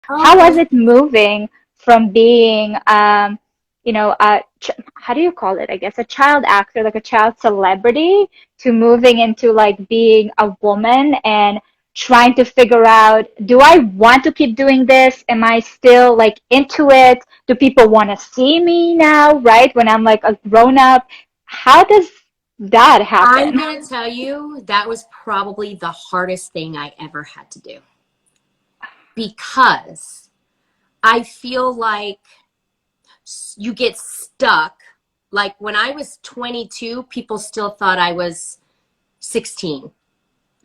How was Okay. it moving from being, how do you call it? I guess a child actor, like a child celebrity, to moving into like being a woman and trying to figure out, do I want to keep doing this? Am I still like into it? Do people want to see me now, right? When I'm like a grown up, how does that I'm happen? going to tell you that was probably the hardest thing I ever had to do because I feel like you get stuck. Like when I was 22, people still thought I was 16.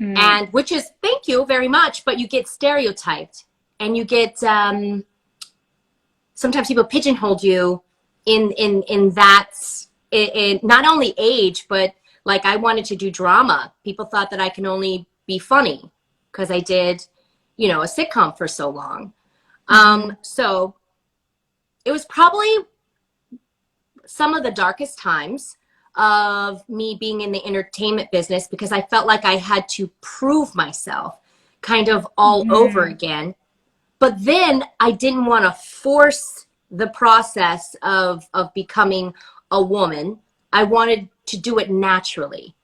Mm, And which is, thank you very much, but you get stereotyped and you get, sometimes people pigeonhole you in that, in not only age, but like I wanted to do drama. People thought that I can only be funny because I did, a sitcom for so long. mm-hmm, So it was probably some of the darkest times of me being in the entertainment business because I felt like I had to prove myself kind of all over mm-hmm, again. But then I didn't want to force the process of becoming a woman. I wanted to do it naturally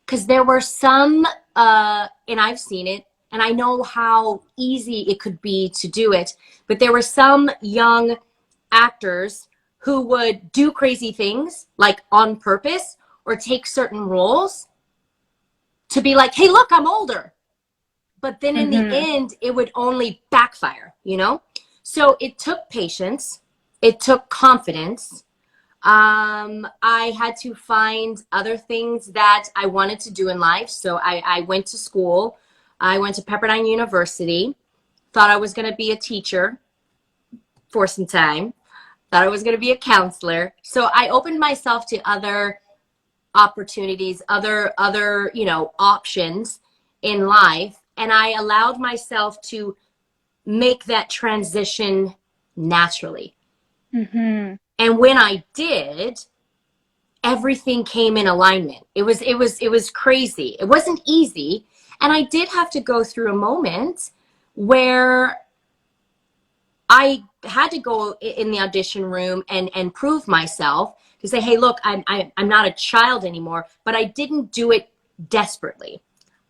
because there were some, and I've seen it, and I know how easy it could be to do it, but there were some young actors who would do crazy things like on purpose or take certain roles to be like, hey, look, I'm older. But then in the mm-hmm. end, it would only backfire, you know? So it took patience, it took confidence. I had to find other things that I wanted to do in life. So I went to school. I went to Pepperdine University, thought I was going to be a teacher for some time, thought I was going to be a counselor. So I opened myself to other opportunities, other, options in life. And I allowed myself to make that transition naturally. Mm-hmm. And when I did, everything came in alignment. It was crazy. It wasn't easy. And I did have to go through a moment where I had to go in the audition room and prove myself to say, hey, look, I'm not a child anymore, but I didn't do it desperately.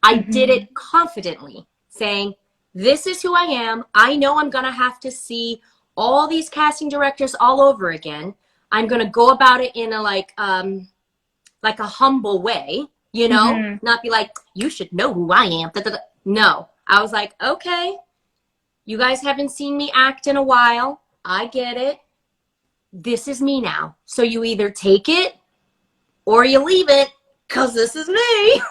I did Mm-hmm. it confidently, saying, this is who I am. I know I'm going to have to see all these casting directors all over again. I'm going to go about it in a like a humble way, Mm-hmm. not be like, you should know who I am. Da, da, da. No, I was like, okay, you guys haven't seen me act in a while. I get it. This is me now. So you either take it or you leave it because this is me.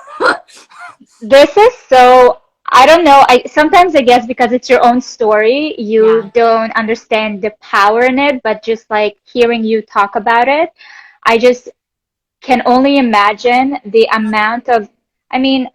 This is so, I don't know. I sometimes I guess because it's your own story, you Yeah. don't understand the power in it, but just like hearing you talk about it, I just can only imagine the amount of, I mean,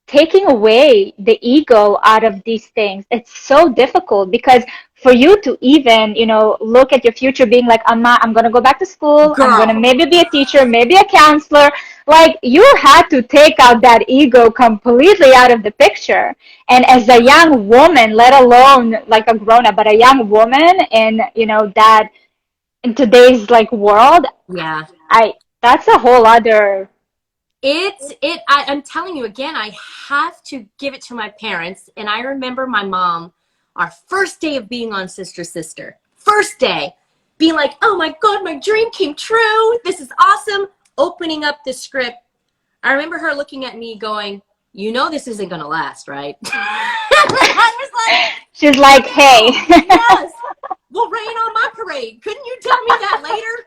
taking away the ego out of these things, it's so difficult because for you to even, look at your future being like, I'm going to go back to school, I'm going to Girl. maybe be a teacher, maybe a counselor, like you had to take out that ego completely out of the picture. And as a young woman, let alone like a grown up, but a young woman in, that in today's like world, Yeah. I that's a whole other. I'm telling you again, I have to give it to my parents. And I remember my mom, our first day of being on Sister Sister, first day, being like, oh my God, my dream came true. This is awesome. Opening up the script. I remember her looking at me going, this isn't going to last, right? I was like, She's like, hey. ma'am, yes, well, rain on my parade. Couldn't you tell me that later?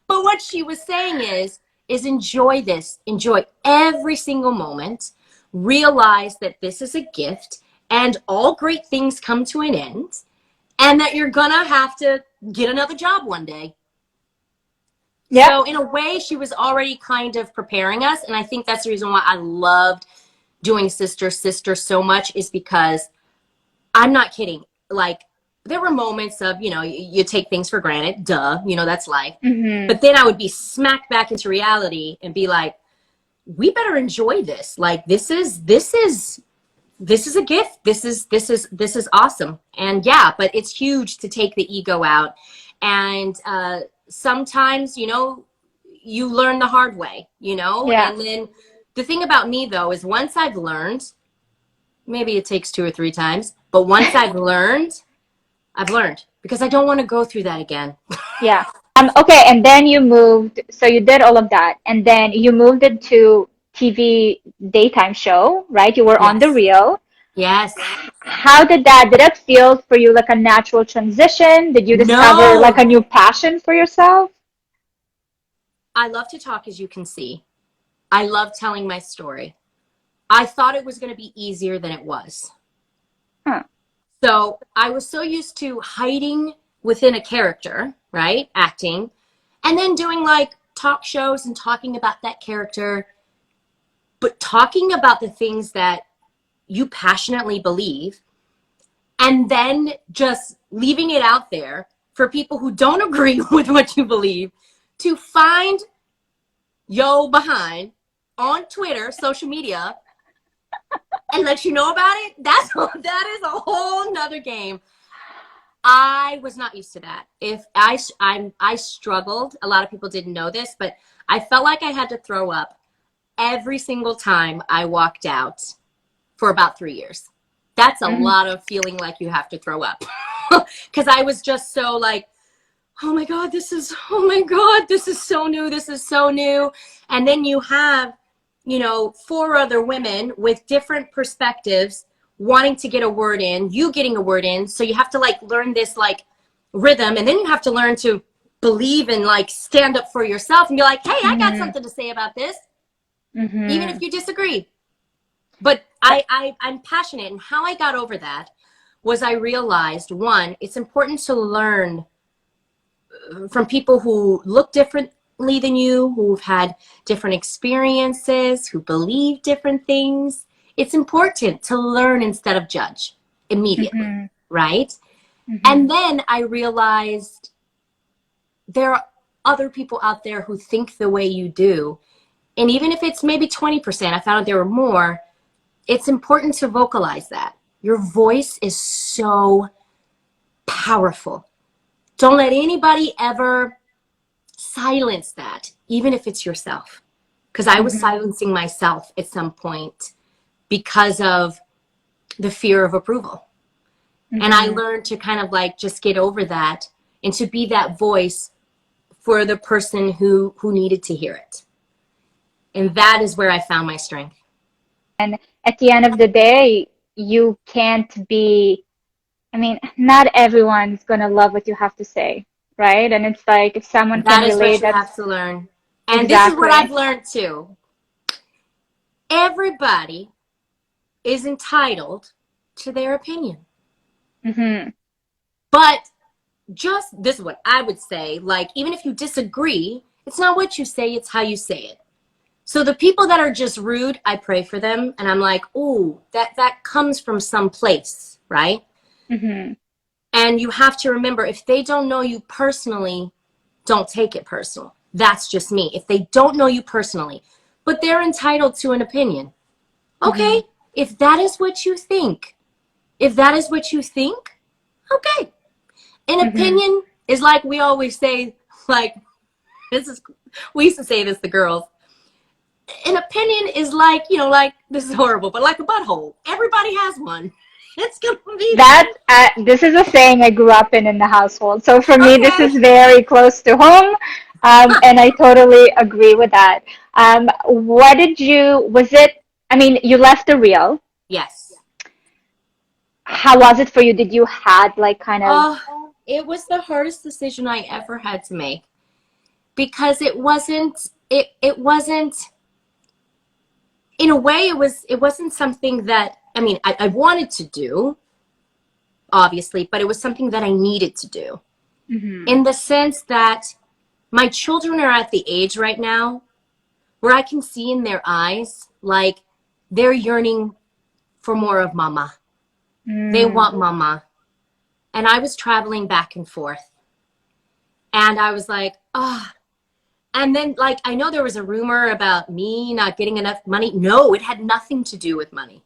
But what she was saying is enjoy this, enjoy every single moment, realize that this is a gift and all great things come to an end and that you're gonna have to get another job one day. Yep. So in a way, she was already kind of preparing us. And I think that's the reason why I loved doing Sister Sister so much, is because I'm not kidding. Like, there were moments of, you take things for granted. Duh, that's life. Hmm. But then I would be smacked back into reality and be like, we better enjoy this. Like, this is this is a gift. This is awesome. And yeah, but it's huge to take the ego out. And sometimes, you learn the hard way, Yeah. and then the thing about me though is once I've learned, maybe it takes 2 or 3 times, but once I've learned because I don't want to go through that again. Yeah. Okay, and then you moved, so you did all of that, and then you moved into TV daytime show, right? You were on The Yes. Real. Yes. How did that feel for you like a natural transition? Did you discover like No. a new passion for yourself? I love to talk, as you can see. I love telling my story. I thought it was going to be easier than it was. Huh. So I was so used to hiding within a character, right? Acting, and then doing like talk shows and talking about that character, but talking about the things that you passionately believe, and then just leaving it out there for people who don't agree with what you believe to find yo behind on Twitter, social media, and let you know about it. That is a whole nother game. I was not used to that. If I struggled. A lot of people didn't know this, but I felt like I had to throw up every single time I walked out for about 3 years. That's a Hmm. lot of feeling like you have to throw up because I was just so like, oh my God, oh my God, this is so new. This is so new. And then you have, 4 other women with different perspectives wanting to get a word in, you getting a word in. So you have to like learn this like rhythm, and then you have to learn to believe and like stand up for yourself and be like, hey, I got Hmm. something to say about this, even if Hmm. you disagree. But I'm passionate. And how I got over that was I realized, one, it's important to learn from people who look differently than you, who've had different experiences, who believe different things. It's important to learn instead of judge immediately, Hmm. right? Hmm. And then I realized there are other people out there who think the way you do. And even if it's maybe 20%, I found out there were more. It's important to vocalize that. Your voice is so powerful. Don't let anybody ever silence that, even if it's yourself. Because I was Hmm. silencing myself at some point because of the fear of approval. And I Hmm. learned to kind of like just get over that and to be that voice for the person who needed to hear it. And that is where I found my strength. And at the end of the day, you can't be, I mean, not everyone's gonna love what you have to say, right? And it's like if someone can That is what relate, you that's have to learn. And this is what I've exactly. learned too. Everybody is entitled to their opinion. Hmm. But just this is what I would say, like, even if you disagree, it's not what you say, it's how you say it. So the people that are just rude, I pray for them, and I'm like, ooh, that comes from some place, right? Hmm. And you have to remember, if they don't know you personally, don't take it personal. That's just me. If they don't know you personally, but they're entitled to an opinion. Hmm. Okay, if that is what you think, if that is what you think, okay. An Hmm. opinion is like we always say, like, this is, we used to say this to girls. An opinion is like, like, this is horrible, but like a butthole. Everybody has one. It's gonna be there. That this is a saying I grew up in the household. So for me, this Okay. is very close to home, and I totally agree with that. What did you? Was it? I mean, you left the real. Yes. How was it for you? Did you had like kind of? Oh, it was the hardest decision I ever had to make because it wasn't in a way it wasn't something that I mean I wanted to do, obviously, but it was something that I needed to do. Hmm. In the sense that my children are at the age right now where I can see in their eyes, like they're yearning for more of mama. They Mm. want mama. And I was traveling back and forth. And I was like, oh. And then, like, I know there was a rumor about me not getting enough money. No, it had nothing to do with money.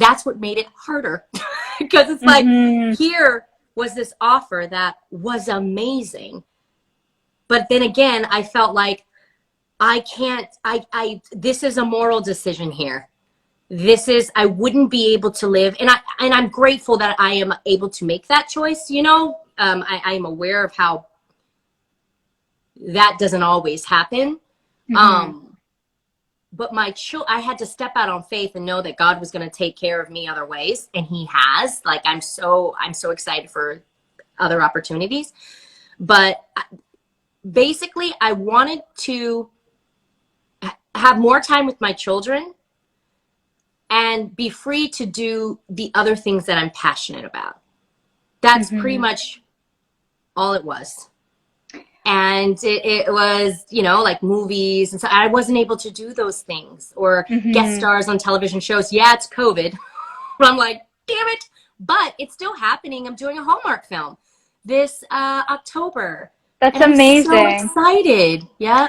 that's what made it harder. Because it's like, Mm-hmm. here was this offer that was amazing. But then again, I felt like I can't, this is a moral decision here. This is, I wouldn't be able to live. And I'm grateful that I am able to make that choice. You know, I am aware of how that doesn't always happen. Mm-hmm. Um, but I had to step out on faith and know that God was going to take care of me other ways. And he has. Like, I'm so excited for other opportunities. But basically, I wanted to have more time with my children and be free to do the other things that I'm passionate about. That's pretty Mm-hmm. much all it was. And it was, you know, like movies. And so I wasn't able to do those things or guest Mm-hmm. stars on television shows. Yeah, it's COVID. But I'm like, damn it. But it's still happening. I'm doing a Hallmark film this October. That's And I'm so amazing. excited. Yeah.